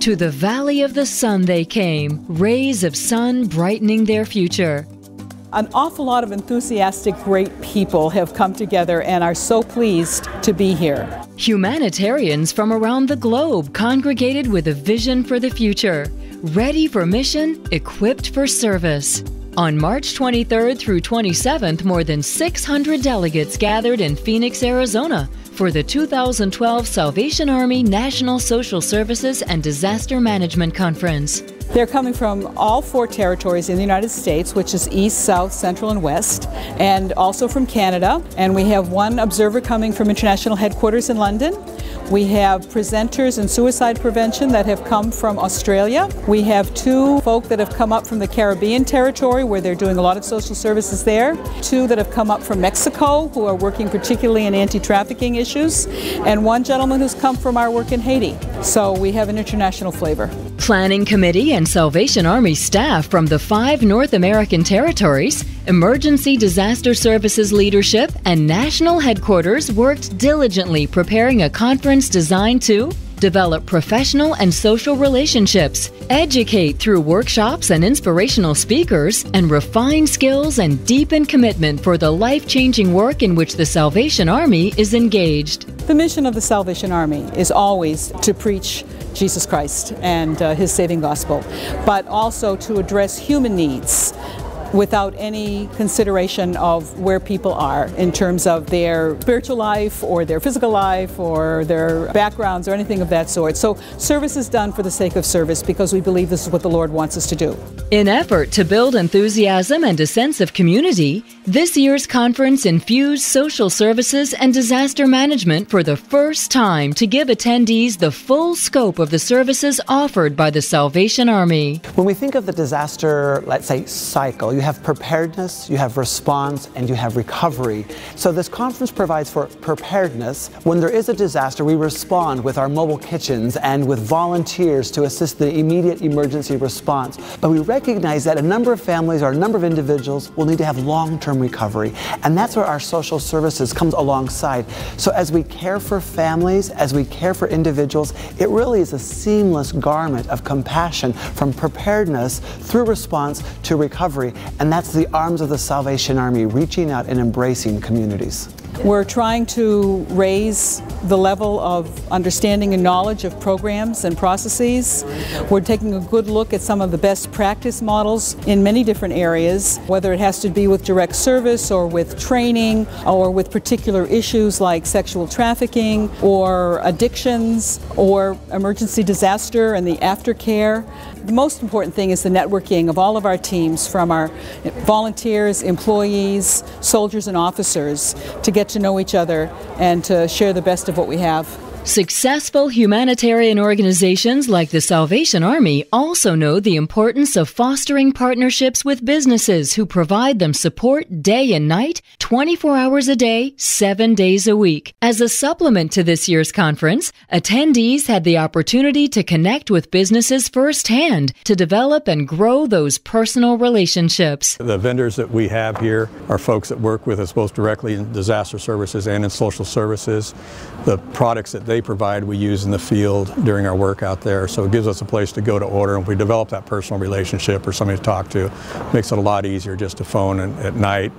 To the Valley of the Sun they came, rays of sun brightening their future. An awful lot of enthusiastic, great people have come together and are so pleased to be here. Humanitarians from around the globe congregated with a vision for the future. Ready for mission, equipped for service. On March 23rd through 27th, more than 600 delegates gathered in Phoenix, Arizona for the 2012 Salvation Army National Social Services and Disaster Management Conference. They're coming from all 4 territories in the United States, which is East, South, Central, and West, and also from Canada. And we have 1 observer coming from international headquarters in London. We have presenters in suicide prevention that have come from Australia. We have 2 folk that have come up from the Caribbean territory where they're doing a lot of social services there. 2 that have come up from Mexico who are working particularly in anti-trafficking issues. And 1 gentleman who's come from our work in Haiti. So we have an international flavor. Planning Committee and Salvation Army staff from the 5 North American territories, Emergency Disaster Services leadership, and national headquarters worked diligently preparing a conference designed to develop professional and social relationships, educate through workshops and inspirational speakers, and refine skills and deepen commitment for the life-changing work in which the Salvation Army is engaged. The mission of the Salvation Army is always to preach Jesus Christ and His saving gospel, but also to address human needs without any consideration of where people are in terms of their spiritual life or their physical life or their backgrounds or anything of that sort. So service is done for the sake of service because we believe this is what the Lord wants us to do. In effort to build enthusiasm and a sense of community, this year's conference infused social services and disaster management for the first time to give attendees the full scope of the services offered by the Salvation Army. When we think of the disaster, let's say, cycle, you have preparedness, you have response, and you have recovery. So this conference provides for preparedness. When there is a disaster, we respond with our mobile kitchens and with volunteers to assist the immediate emergency response. But we recognize that a number of families or a number of individuals will need to have long-term recovery. And that's where our social services comes alongside. So as we care for families, as we care for individuals, it really is a seamless garment of compassion from preparedness through response to recovery. And that's the arms of the Salvation Army reaching out and embracing communities. We're trying to raise the level of understanding and knowledge of programs and processes. We're taking a good look at some of the best practice models in many different areas, whether it has to be with direct service or with training or with particular issues like sexual trafficking or addictions or emergency disaster and the aftercare. The most important thing is the networking of all of our teams, from our volunteers, employees, soldiers and officers, to get to know each other and to share the best of what we have. Successful humanitarian organizations like the Salvation Army also know the importance of fostering partnerships with businesses who provide them support day and night, 24 hours a day, 7 days a week. As a supplement to this year's conference, attendees had the opportunity to connect with businesses firsthand to develop and grow those personal relationships. The vendors that we have here are folks that work with us both directly in disaster services and in social services. The products that they provide we use in the field during our work out there, so it gives us a place to go to order, and if we develop that personal relationship or somebody to talk to, it makes it a lot easier just to phone at night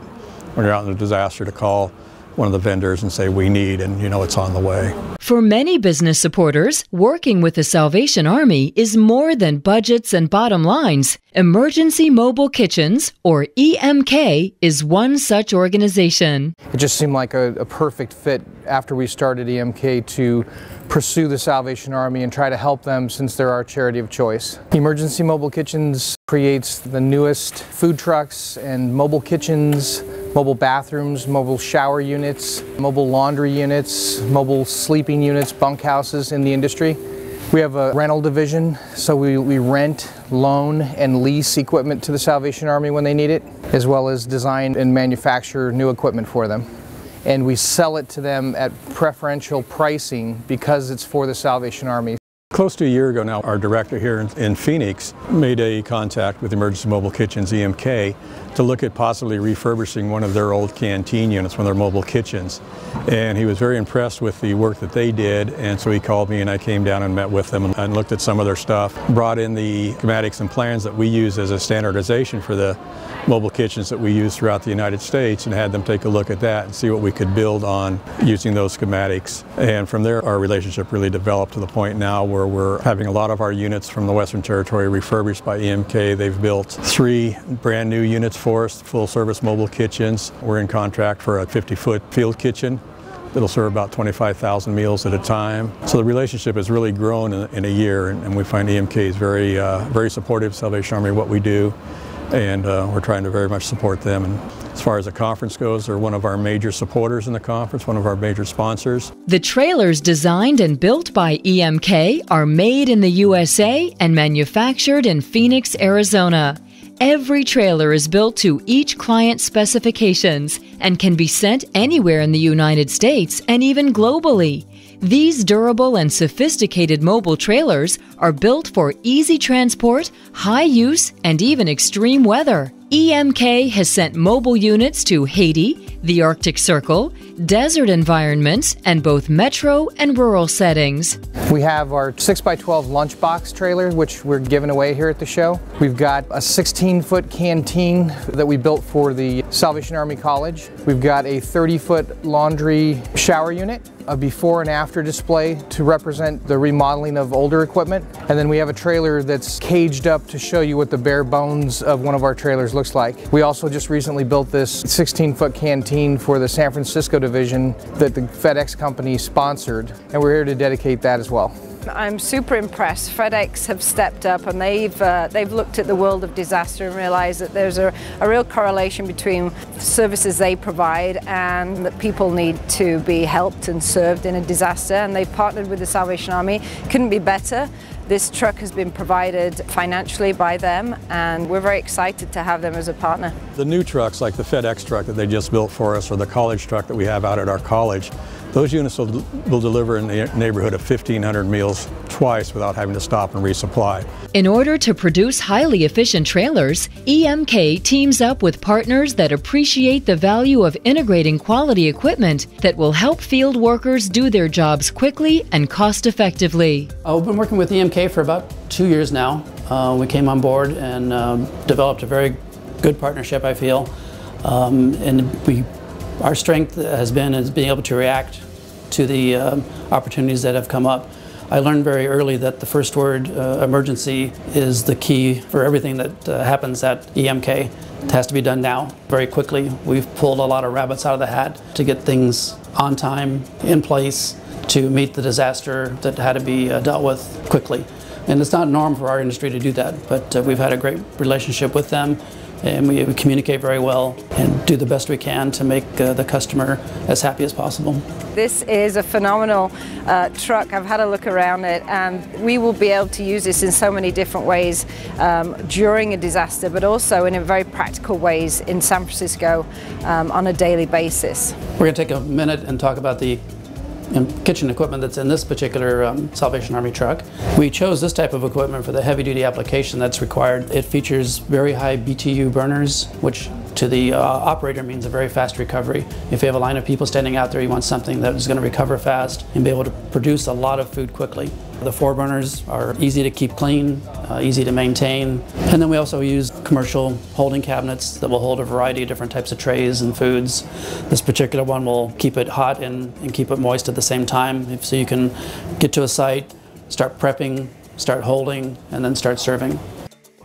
when you're out in a disaster to call one of the vendors and say we need, and you know it's on the way. For many business supporters, working with the Salvation Army is more than budgets and bottom lines. Emergency Mobile Kitchens, or EMK, is one such organization. It just seemed like a perfect fit after we started EMK to pursue the Salvation Army and try to help them, since they're our charity of choice. Emergency Mobile Kitchens creates the newest food trucks and mobile kitchens, mobile bathrooms, mobile shower units, mobile laundry units, mobile sleeping units, bunkhouses in the industry. We have a rental division, so we rent, loan, and lease equipment to the Salvation Army when they need it, as well as design and manufacture new equipment for them. And we sell it to them at preferential pricing because it's for the Salvation Army. Close to a year ago now, our director here in Phoenix made a contact with Emergency Mobile Kitchens, EMK, to look at possibly refurbishing one of their old canteen units, one of their mobile kitchens. And he was very impressed with the work that they did, and so he called me and I came down and met with them and looked at some of their stuff, brought in the schematics and plans that we use as a standardization for the mobile kitchens that we use throughout the United States, and had them take a look at that and see what we could build on using those schematics. And from there our relationship really developed to the point now where we're having a lot of our units from the Western Territory refurbished by EMK. They've built 3 brand new units for us, full service mobile kitchens. We're in contract for a 50-foot field kitchen that'll serve about 25,000 meals at a time. So the relationship has really grown in a year, and we find EMK is very supportive of Salvation Army, what we do, and we're trying to very much support them. And as far as the conference goes, they're one of our major supporters in the conference, one of our major sponsors. The trailers designed and built by EMK are made in the USA and manufactured in Phoenix, Arizona. Every trailer is built to each client's specifications and can be sent anywhere in the United States and even globally. These durable and sophisticated mobile trailers are built for easy transport, high use, and even extreme weather. EMK has sent mobile units to Haiti, the Arctic Circle, desert environments, and both metro and rural settings. We have our 6x12 lunchbox trailer, which we're giving away here at the show. We've got a 16-foot canteen that we built for the Salvation Army College. We've got a 30-foot laundry shower unit, a before and after display to represent the remodeling of older equipment. And then we have a trailer that's caged up to show you what the bare bones of one of our trailers looks like. We also just recently built this 16-foot canteen for the San Francisco division that the FedEx company sponsored, and we're here to dedicate that as well. I'm super impressed. FedEx have stepped up and they've looked at the world of disaster and realized that there's a real correlation between services they provide and that people need to be helped and served in a disaster, and they've partnered with the Salvation Army. Couldn't be better. This truck has been provided financially by them, and we're very excited to have them as a partner. The new trucks, like the FedEx truck that they just built for us, or the college truck that we have out at our college, those units will deliver in the neighborhood of 1,500 meals twice without having to stop and resupply. In order to produce highly efficient trailers, EMK teams up with partners that appreciate the value of integrating quality equipment that will help field workers do their jobs quickly and cost-effectively. We've been working with EMK for about 2 years now. We came on board and developed a very good partnership, I feel. Our strength has been being able to react to the opportunities that have come up. I learned very early that the first word, emergency, is the key for everything that happens at EMK. It has to be done now, very quickly. We've pulled a lot of rabbits out of the hat to get things on time, in place, to meet the disaster that had to be dealt with quickly. And it's not normal for our industry to do that, but we've had a great relationship with them, and we communicate very well and do the best we can to make the customer as happy as possible. This is a phenomenal truck. I've had a look around it, and we will be able to use this in so many different ways during a disaster, but also in a very practical ways in San Francisco on a daily basis. We're going to take a minute and talk about the kitchen equipment that's in this particular Salvation Army truck. We chose this type of equipment for the heavy-duty application that's required. It features very high BTU burners, which to the operator means a very fast recovery. If you have a line of people standing out there, you want something that is going to recover fast and be able to produce a lot of food quickly. The 4 burners are easy to keep clean, easy to maintain. And then we also use commercial holding cabinets that will hold a variety of different types of trays and foods. This particular one will keep it hot and keep it moist at the same time, so you can get to a site, start prepping, start holding, and then start serving.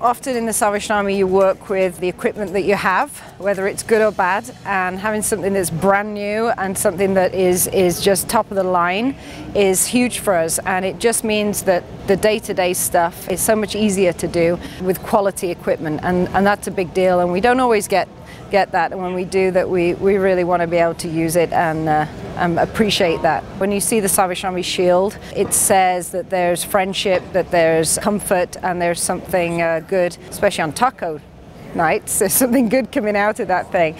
Often in the Salvation Army you work with the equipment that you have, whether it's good or bad, and having something that's brand new and something that is just top of the line is huge for us, and it just means that the day-to-day stuff is so much easier to do with quality equipment, and that's a big deal, and we don't always get that, and when we do that, we really want to be able to use it and appreciate that. When you see the Salvation Army shield, it says that there's friendship, that there's comfort, and there's something good, especially on taco nights. There's something good coming out of that thing.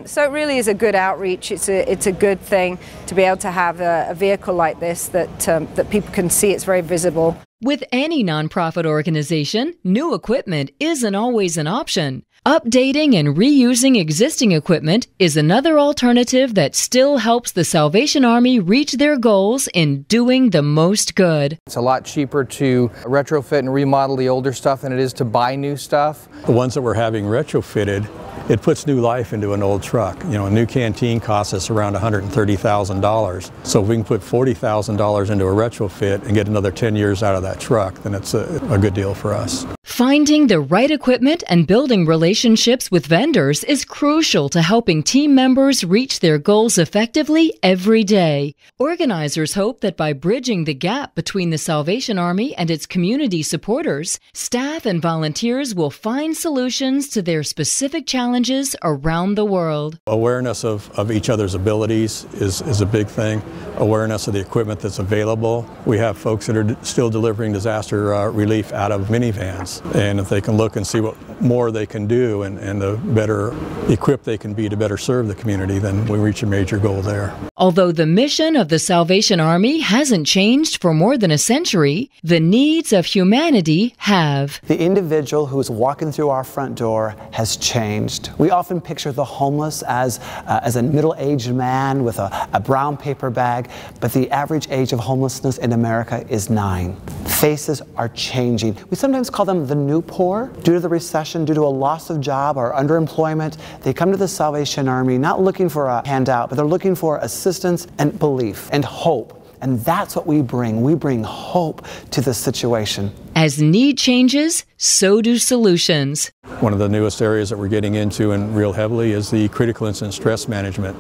So it really is a good outreach. It's a good thing to be able to have a vehicle like this that people can see. It's very visible. With any nonprofit organization, new equipment isn't always an option. Updating and reusing existing equipment is another alternative that still helps the Salvation Army reach their goals in doing the most good. It's a lot cheaper to retrofit and remodel the older stuff than it is to buy new stuff. The ones that we're having retrofitted, it puts new life into an old truck. You know, a new canteen costs us around $130,000. So if we can put $40,000 into a retrofit and get another 10 years out of that truck, then it's a good deal for us. Finding the right equipment and building relationships with vendors is crucial to helping team members reach their goals effectively every day. Organizers hope that by bridging the gap between the Salvation Army and its community supporters, staff and volunteers will find solutions to their specific challenges around the world. Awareness of each other's abilities is a big thing. Awareness of the equipment that's available. We have folks that are still delivering disaster relief out of minivans. And if they can look and see what more they can do and the better equipped they can be to better serve the community, then we reach a major goal there. Although the mission of the Salvation Army hasn't changed for more than a century, the needs of humanity have. The individual who is walking through our front door has changed. We often picture the homeless as a middle-aged man with a brown paper bag, but the average age of homelessness in America is 9. Faces are changing. We sometimes call them the new poor. Due to the recession, due to a loss of job or underemployment, they come to the Salvation Army not looking for a handout, but they're looking for assistance and belief and hope. And that's what we bring. We bring hope to this situation. As need changes, so do solutions. One of the newest areas that we're getting into and real heavily is the critical incident stress management.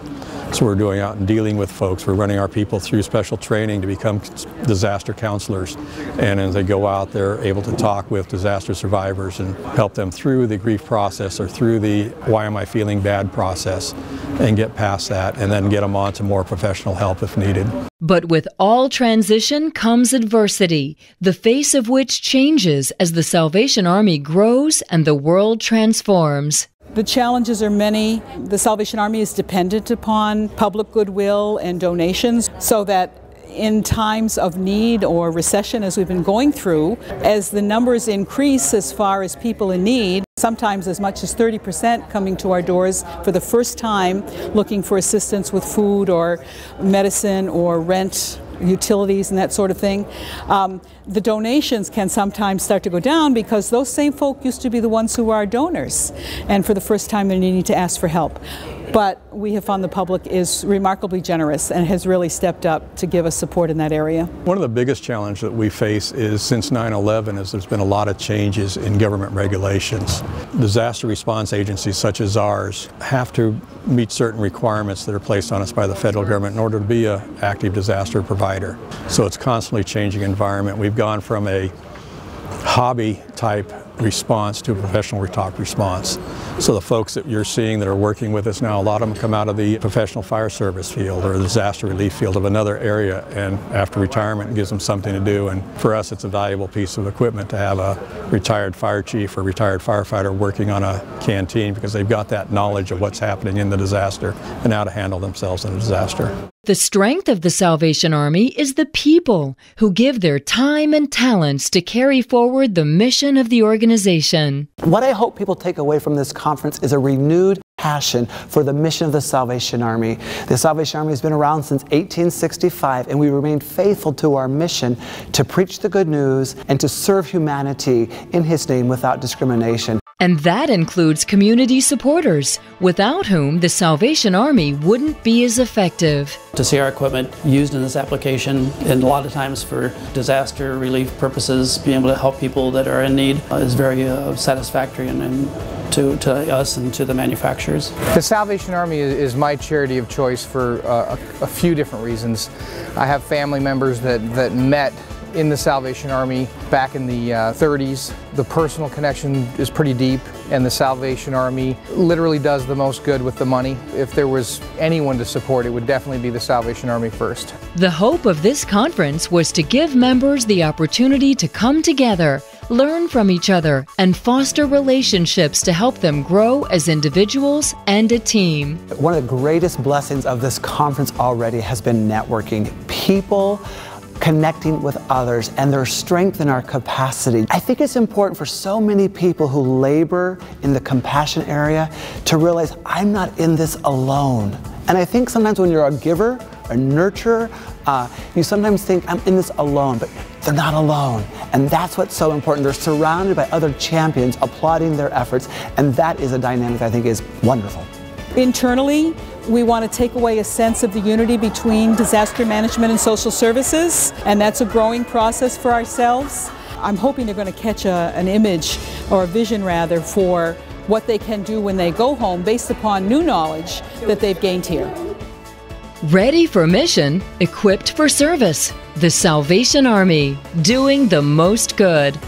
So we're going out and dealing with folks. We're running our people through special training to become disaster counselors. And as they go out, they're able to talk with disaster survivors and help them through the grief process or through the why am I feeling bad process and get past that and then get them on to more professional help if needed. But with all transition comes adversity, the face of which changes as the Salvation Army grows and the world transforms. The challenges are many. The Salvation Army is dependent upon public goodwill and donations so that in times of need or recession, as we've been going through, as the numbers increase as far as people in need, sometimes as much as 30% coming to our doors for the first time looking for assistance with food or medicine or rent, utilities and that sort of thing. The donations can sometimes start to go down because those same folk used to be the ones who were our donors, and for the first time they're needing to ask for help. But we have found the public is remarkably generous and has really stepped up to give us support in that area. One of the biggest challenges that we face is since 9/11 is there's been a lot of changes in government regulations. Disaster response agencies such as ours have to meet certain requirements that are placed on us by the federal government in order to be an active disaster provider. So it's constantly changing environment. We've gone from a hobby type response to a professional talk response. So the folks that you're seeing that are working with us now, a lot of them come out of the professional fire service field or the disaster relief field of another area, and after retirement it gives them something to do. And for us it's a valuable piece of equipment to have a retired fire chief or retired firefighter working on a canteen because they've got that knowledge of what's happening in the disaster and how to handle themselves in a disaster. The strength of the Salvation Army is the people who give their time and talents to carry forward the mission of the organization. What I hope people take away from this conference is a renewed passion for the mission of the Salvation Army. The Salvation Army has been around since 1865, and we remain faithful to our mission to preach the good news and to serve humanity in His name without discrimination. And that includes community supporters, without whom the Salvation Army wouldn't be as effective. To see our equipment used in this application, and a lot of times for disaster relief purposes, being able to help people that are in need is very satisfactory and to us and to the manufacturers. The Salvation Army is my charity of choice for a few different reasons. I have family members that met in the Salvation Army back in the 30s. The personal connection is pretty deep, and the Salvation Army literally does the most good with the money. If there was anyone to support, it would definitely be the Salvation Army first. The hope of this conference was to give members the opportunity to come together, learn from each other, and foster relationships to help them grow as individuals and a team. One of the greatest blessings of this conference already has been networking. People connecting with others and their strength in our capacity. I think it's important for so many people who labor in the compassion area to realize I'm not in this alone. And I think sometimes when you're a giver, a nurturer, you sometimes think I'm in this alone, but they're not alone. And that's what's so important. They're surrounded by other champions applauding their efforts, and that is a dynamic I think is wonderful. Internally, we want to take away a sense of the unity between disaster management and social services, and that's a growing process for ourselves. I'm hoping they're going to catch an image, or a vision rather, for what they can do when they go home based upon new knowledge that they've gained here. Ready for mission, equipped for service. The Salvation Army, doing the most good.